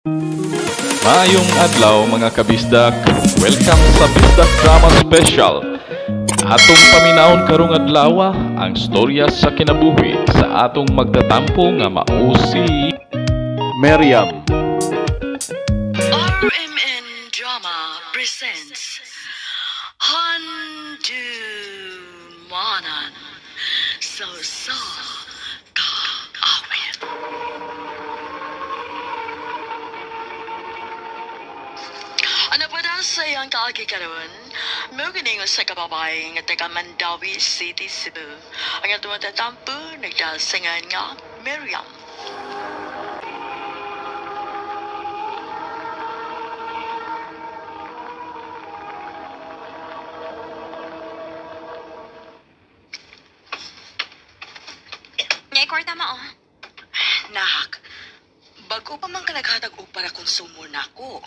Maayong adlaw mga kabisdak. Welcome sa Bisdak Drama Special. Atong paminahon karong adlaw ang storya sa kinabuhi sa atong magtatampo nga mao si Miriam. RMN Drama presents Handumanan sa kaawit. Ano pa na sa iyang kaagikaroon? Muguning sa kababae nga taga Mandawi City, Cebu. Ang atong matatampo nagdasingan nga Miriam. Ngay kwarta mo, oh. Nak, bago pa man ka naghatag og para konsumo nako.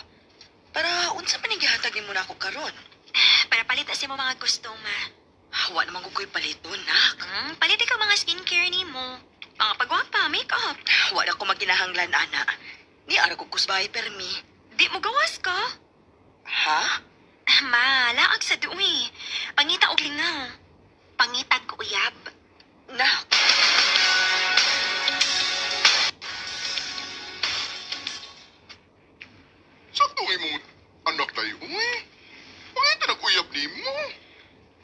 Para unsa man gihatag nimo nako karon? Para palit si mo mga gusto, ma. Wa naman ko ko'y paliton, nak. Palit ka mga skincare ni mo. Mga pagwapa, makeup. Wa na ko maginahanglan, ana. Ni ara ko kusbay permi. Di mo gawas ka. Ha? Ma, laag sa duwi. Pangita og lingaw. Pangitag ko uyab. Nak. Sakto imong anak tayo, uy. Pangita na kuyab ni mo.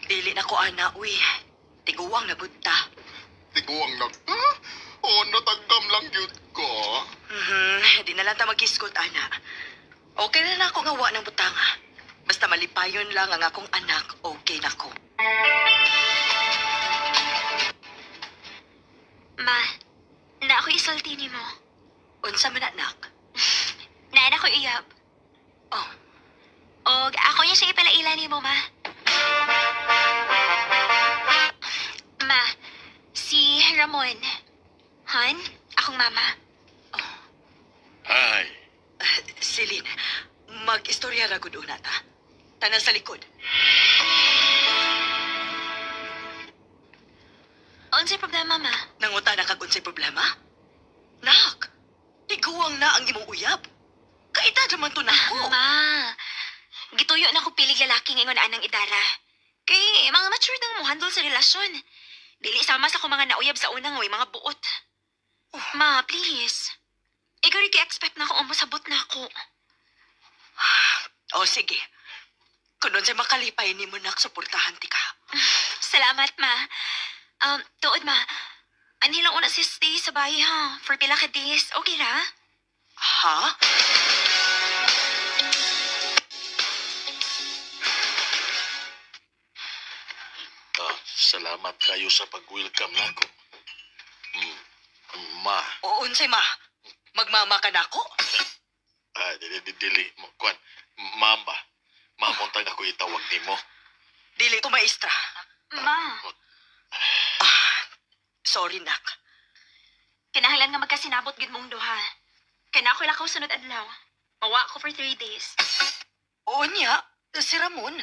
Dili na ko ana, uy. Tiguwang na gudta. Tiguang nagta. O, natagdam lang yun ka. Di na lang ta mag-iskot, ana. Okay na ako nga wa ng butanga. Basta malipayon lang ang akong anak, okay na ko. Ma, na ako isulti ni mo. Unsa man, anak? Naan ako uyab. Oh, Og ako niya siya ipalaila ni mo, ma. Ma, si Ramon. Han, akong mama. Ay, Celine, mag-istorya ra gud una ta. Tanan sa likod. Unsay problema, ma? Nanguta na kag unsay problema? Nak, tiguwang na ang imong uyab. Kaita naman to nako. Ma, gituyo na ko pilig lalaki ngayon na anang idara. Kay mga mature nang mo handle sa relasyon. Dili sama sa ko mga nauyab sa unang way mga buot. Ma, please. Ikaw rin expect na ako umasabot na ako. O sige. Kung nun sa makalipay ni mo nak, suportahan ti ka. Salamat, ma. Tuod, ma. Ani lang una si stay sa bahay, ha? For pila ka days. Okay ra? Ha? salamat kayo sa pag-welcome nako. Ma, O unsay ma? Magmama ka na ako? dili mo, kwan, mamba. Mamuntang ako itawag ni mo. Dili ko maestra. Ma, Sorry, nak. kinahanglan nga magkasinabot gid mong duha. Kaya na ako lakaw sunod adlaw. Mawa ako for 3 days. Oo niya, si Ramon.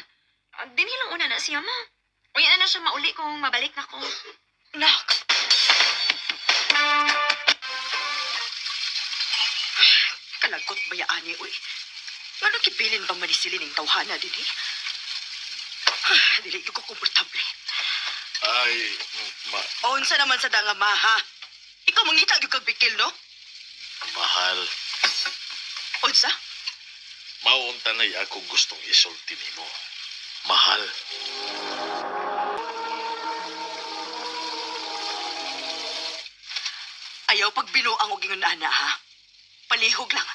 Dinhi lang una na siya, ma. Uya na siya mauli kung mabalik na ko. Nak. Kalagot ba yaani, uy? Nga nagkipilin bang manisilin ng tawhana, dili? Dili ko komportable. Ay, ma, Unsa naman sa danga ma, ha? Ikaw mangita gyud kag bikil, no? mahal. Unsa? Maunta na ako gustong isulti ni mo. Mahal. Ayaw pag binuang og ingon ana, ha? Palihog lang.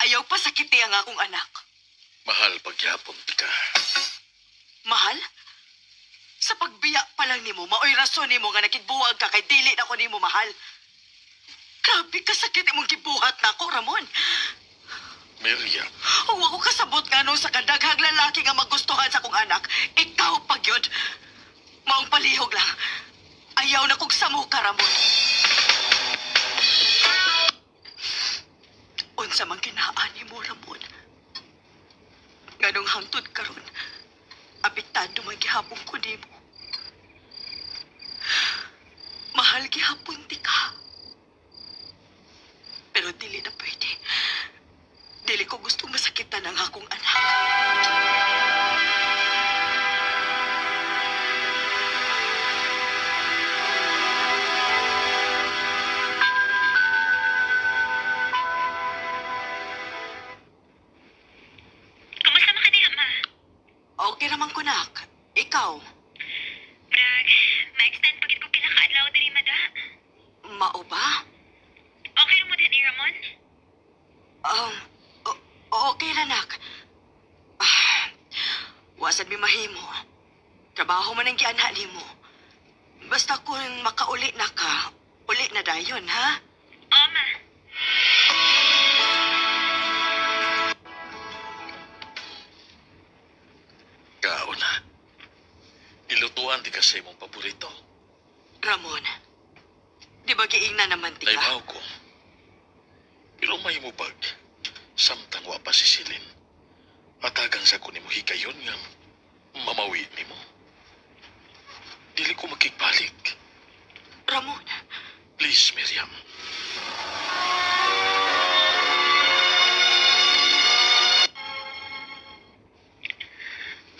Ayaw pa sakiti ang akong anak. Mahal pagyapon ka. Mahal? Sa pagbiya pa lang nimo, maoy rason nimo nga nakitbuwag ka kay dili na ko nimo mahal. Grabe ka sakit imong gibuhat nako, Ramon. Miriam, O ako kasabot nga no sa kadaghang lalaki nga magustuhan sa akong anak. Ikaw pa gyud. Maong palihog lang. Ayaw na kog samo ka, Ramon. Unsa man kinaani mo, Ramon? Nganong hangtod karon? Apektado man gihapon ko nimo. Mahal gihapon ti ka. Pero dili na pwede. ko gustong masakitan ang akong anak. Kumusta man ka diha, ma? Okay naman ko, nak. Ikaw, Brag, ma-extend pagit ko kila kaadlaw diri mada. mao ba? Okay ra mo din ni Ramon? Okay na, nak. Wasad mi mahimo. Trabaho man ang gianha nimo. Basta kung makauli na ka, uli na dayon, ha? Oo, ma. Kauna. Ilutuan di kasi mong paborito. Ramon, di ba giingna naman ti ka? Naibaw ko. Ilumay mo bag. Samtang wa pa si Silin. Matagang sa kunin mo higayon nga mamawi ni mo. Dili ko makigbalik. Ramon, Please, Miriam.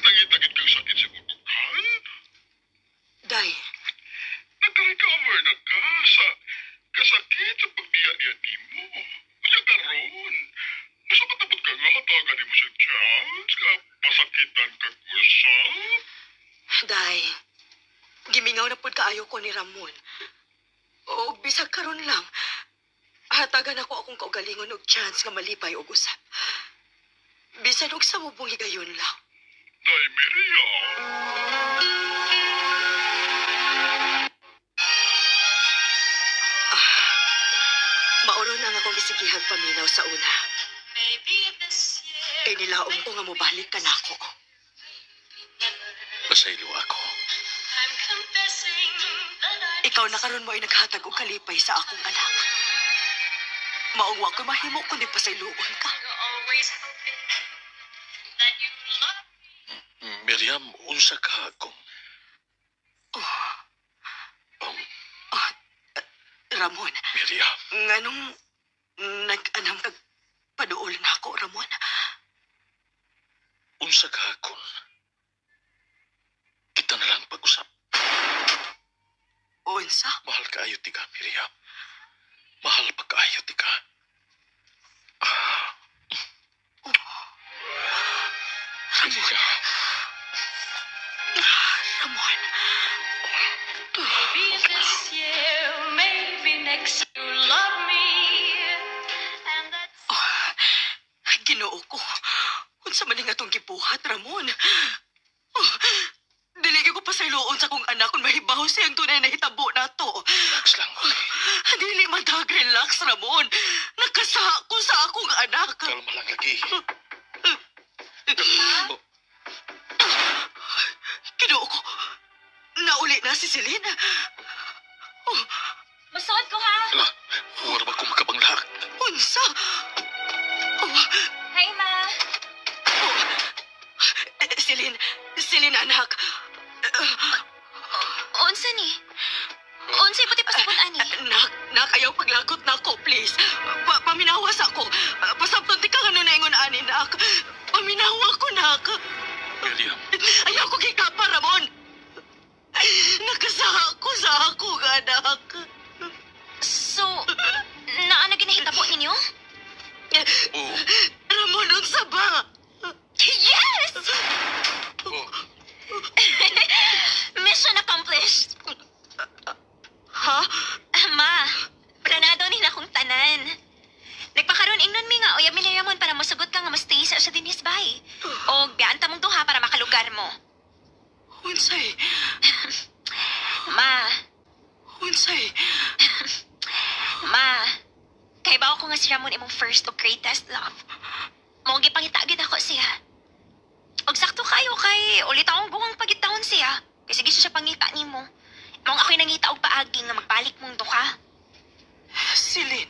Nangitagit kang sakit sa utukan? day, Nag-recover na ka sa kasakit sa pagbiya-niya ni mo. Kaya karon, nasa katabot ka nga hatagan ni mo sa chance ka masakitan ka usap. day. Gimingaw na pud kaayo ko ni Ramon. O bisag karon lang. Hatagan ako akong kaugalingon og chance nga malipay og usap. Bisan og sa mubong higayon lang. Day, Miriam. Mauro na nga akong gisigihag paminaw sa una. Kay nilaom ko nga mobalik ka nako. Pasaylo ako. Ikaw na karon mo ay naghatag og kalipay sa akong anak. Maong wa ko mahimo kundi pasayloon ka. Miriam, unsa ka akong... Ramon, Miriam, nganong nag-anam kag paduol na ako, Ramon? unsa ka akong... Kita na lang pag-usap. Unsa? Mahal ka ayo ti ka, Miriam. Mahal pa ka ayo ti ka. Miriam. Ramon. Maybe this year, maybe next you love me. And that's Ginoo ko. Unsa man nga tong gibuhat, Ramon? Dili gyud ko pasayloon sa kong anak kung mahibaw siyang tunay na hitabo nato. Relax lang, okay? Dili madag relax, Ramon. Nakasa ko sa akong anak. Kalma lang lagi. Ginoo ko. Nauli na si Selena. Masuot ko, ha? Ala, huwag ba ko makabanglak? Unsa? Hi, ma. Selena, anak. Unsa ni? Unsay puti pasabot ani? Nak, ayaw paglagot na ako, please. Paminawas ako. Pasabton ti ka nga na ingon ani, nak. Paminawa ko, nak. Miriam, Ayaw ko kikapa, Ramon. Nakasaha ko sa akong anak. So, naano ginahitabo ninyo? oo. Ramon, unsa ba? Yes! Oh, Mission accomplished. Ha? Ma, planado ni na akong tanan. Nagpakaroon ingnon mi nga uyab mi ni Ramon para mosugot ka nga mostay sa dinis bay. O bianta mong duha para makalugar mo. Unsay? Ma, Unsay? ma, kay bawo ko nga si Ramon imong first o greatest love. Mong gipangitagid ako siya. Og sakto kayo kay ulit akong guwang pagitahon siya. Kay sige siya pangita nimo. Mong ako'y nangita og paagi nga magbalik mong duha. Silin.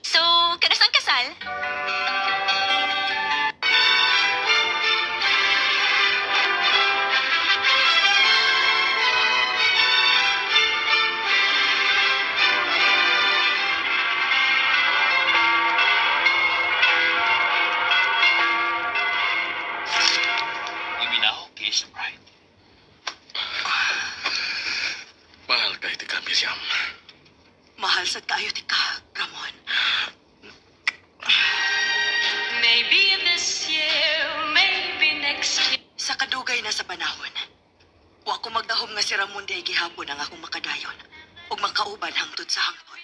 So, kanasang kasal? dugay na sa panahon. Wa ko magdahom nga si Ramon day gihapon ang akong makadayon ug makauban hangtod sa hangpod.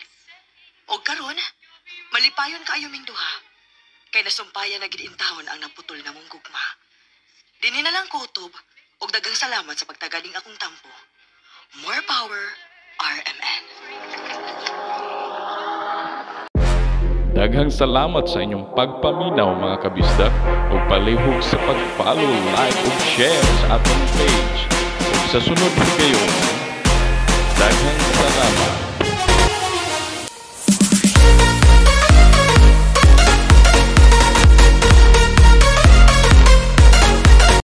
Og karon, malipayon kaayo ming duha. Kay nasumpayan na gid intawon ang naputol na mong gugma. Dinhi na lang kutob ug daghang salamat sa pagtaganing akong tampo. More power, RMN. Daghang salamat sa inyong pagpaminaw mga kabisdak ug palihog sa pag-follow, like ug share sa atong page. Ug sa sunod higayon, daghang salamat.